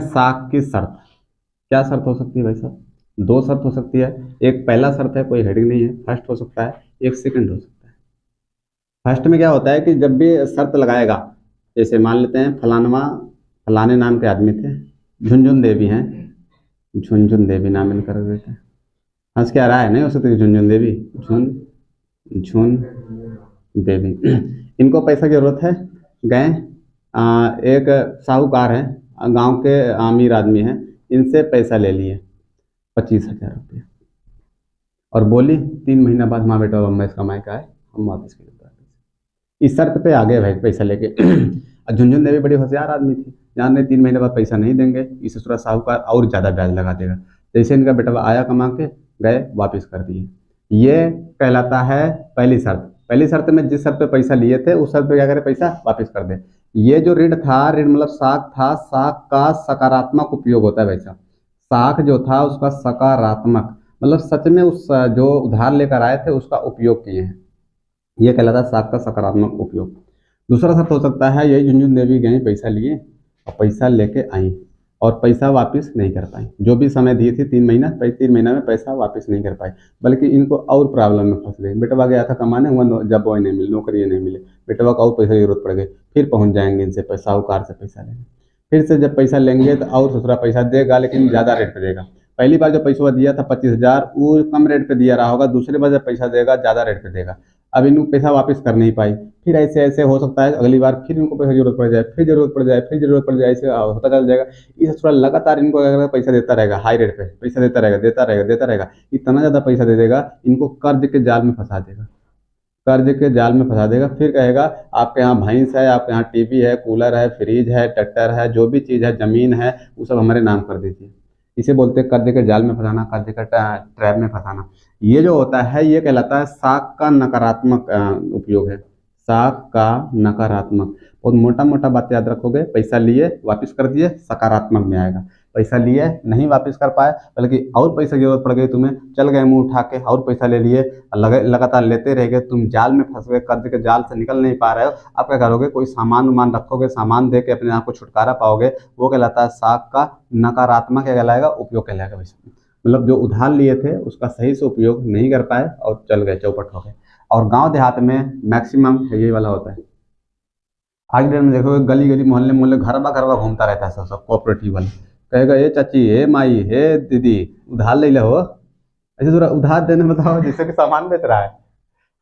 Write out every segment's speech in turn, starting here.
साख की शर्त। क्या शर्त हो सकती है भाई साहब? दो शर्त हो सकती है। एक पहला शर्त है, कोई हेडिंग नहीं है, फर्स्ट हो सकता है, एक सेकंड हो सकता है। फर्स्ट में क्या होता है कि जब भी शर्त लगाएगा, जैसे मान लेते हैं फलानवा फलाने नाम के आदमी थे, झुनझुन देवी हैं, झुनझुन देवी नाम इनका रख देते हैं। हंस क्या रहा है? नहीं हो सकती झुनझुन देवी, झुन झुन देवी। इनको पैसा की जरूरत है। गए, एक साहूकार है, गांव के अमीर आदमी हैं, इनसे पैसा ले लिए 25,000 रुपये, और बोली 3 महीना बाद माँ बेटा बम्बई से कमाए का है, हम वापस कर देंगे। इस शर्त पे आ गए भाई पैसा लेके। और झुनझुन देवी बड़ी होशियार आदमी थी, जान रहे 3 महीने बाद पैसा नहीं देंगे, इस ससुरा साहूकार और ज़्यादा ब्याज लगा देगा। जैसे इनका बेटा आया कमा के, गए वापस कर दिए। ये कहलाता है पहली शर्त। पहली शर्त में जिस शर्त पे पैसा लिए थे उस शर्त पे क्या करे, पैसा वापस कर दे। ये जो ऋण था, ऋण मतलब साख था, साख का सकारात्मक उपयोग होता है भाई साहब। साख जो था उसका सकारात्मक मतलब सच में उस जो उधार लेकर आए थे उसका उपयोग किए हैं, ये कहलाता है साख का सकारात्मक उपयोग। दूसरा शर्त हो सकता है, यही झुनझुन देवी गई पैसा लिए और पैसा लेके आई और पैसा वापस नहीं कर पाई। जो भी समय दिए थे 3 महीना, 3 महीना में पैसा वापस नहीं कर पाई, बल्कि इनको और प्रॉब्लम में फंस गए। बेटवा गया था कमाने, हुआ जब वो नहीं मिले, नौकरी नहीं मिले, बेटवा को और पैसा की जरूरत पड़ गई। फिर पहुंच जाएंगे इनसे पैसा, साहूकार से पैसा लेंगे। फिर से जब पैसा लेंगे तो और दूसरा पैसा देगा, लेकिन ज़्यादा रेट पे देगा। पहली बार जो पैसा दिया था 25,000, वो कम रेट पे दिया रहा होगा, दूसरी बार जब पैसा देगा ज़्यादा रेट पे देगा। अब इनको पैसा वापस कर नहीं पाई, फिर ऐसे ऐसे हो सकता है अगली बार फिर इनको पैसा जरूरत पड़ जाए, फिर जरूरत पड़ जाए, फिर जरूरत पड़ जाए, ऐसे होता चल जाएगा। इस थोड़ा लगातार इनको अगर पैसा देता रहेगा, हाई रेट पे पैसा देता रहेगा, देता रहेगा, देता रहेगा, इतना ज़्यादा पैसा दे देगा, इनको कर्ज के जाल में फंसा देगा। कर्ज के जाल में फंसा देगा। फिर कहेगा आपके यहाँ भैंस है, आपके यहाँ टीवी है, कूलर है, फ्रिज है, ट्रैक्टर है, जो भी चीज़ है, जमीन है, वो सब हमारे नाम कर दीजिए। इसे बोलते हैं कर्ज के जाल में फंसाना, कर्ज का ट्रैप में फंसाना। ये जो होता है ये कहलाता है साख का नकारात्मक उपयोग है। साख का नकारात्मक, बहुत मोटा मोटा बात याद रखोगे। पैसा लिए वापस कर दिए, सकारात्मक में आएगा। पैसा लिए नहीं वापस कर पाए, बल्कि और पैसा की जरूरत पड़ गई तुम्हें, चल गए मुंह उठा के और पैसा ले लिए, लगातार लेते रह गए, तुम जाल में फंस गए, कर्ज के जाल से निकल नहीं पा रहे हो। आप क्या करोगे, कोई सामान उमान रखोगे, सामान दे के अपने आप को छुटकारा पाओगे, वो कहलाता है साख का नकारात्मक क्या कहलाएगा, उपयोग कहलाएगा। वैसे मतलब जो उधार लिए थे उसका सही से उपयोग नहीं कर पाए और चल गए, चौपट हो गए। और गांव देहात में मैक्सिमम यही वाला होता है। आज डेट में देखोगे गली गली मोहल्ले मोहल्ले घर बा घूमता रहता है सब सब कोऑपरेटिव वाले, कहेगा ये चाची, हे माई, हे दीदी, उधार ले लो। ऐसे थोड़ा उधार देने बताओ जिससे कि सामान बेच रहा है।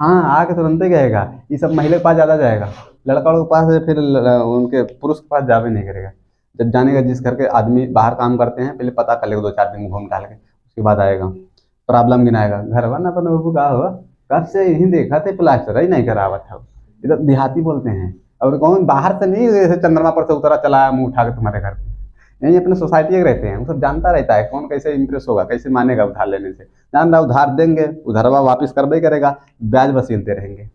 हाँ, आके तुरंत ही कहेगा। ये सब महिला के पास ज़्यादा जाएगा, लड़का के पास फिर उनके पुरुष के पास जावे नहीं करेगा। जब जानेगा जिस घर के आदमी बाहर काम करते हैं, पहले पता कर लेगा 2-4 दिन घूम टहल के, उसके बाद आएगा, प्रॉब्लम गिनाएगा। घर बना अपन बाबू का हो, कब से यही देखा थे, प्लास्टर ही नहीं करावा था। इधर देहाती बोलते हैं। और कौन बाहर से नहीं, जैसे चंद्रमा पर से उतरा चला आया मुंह उठा के तुम्हारे घर पे। यही अपने सोसाइटी के रहते हैं, वो सब जानता रहता है कौन कैसे इंप्रेस होगा, कैसे मानेगा उधार लेने से। जान रहा उधार देंगे, उधारवा वापस करबे करेगा, ब्याज वसूलते रहेंगे।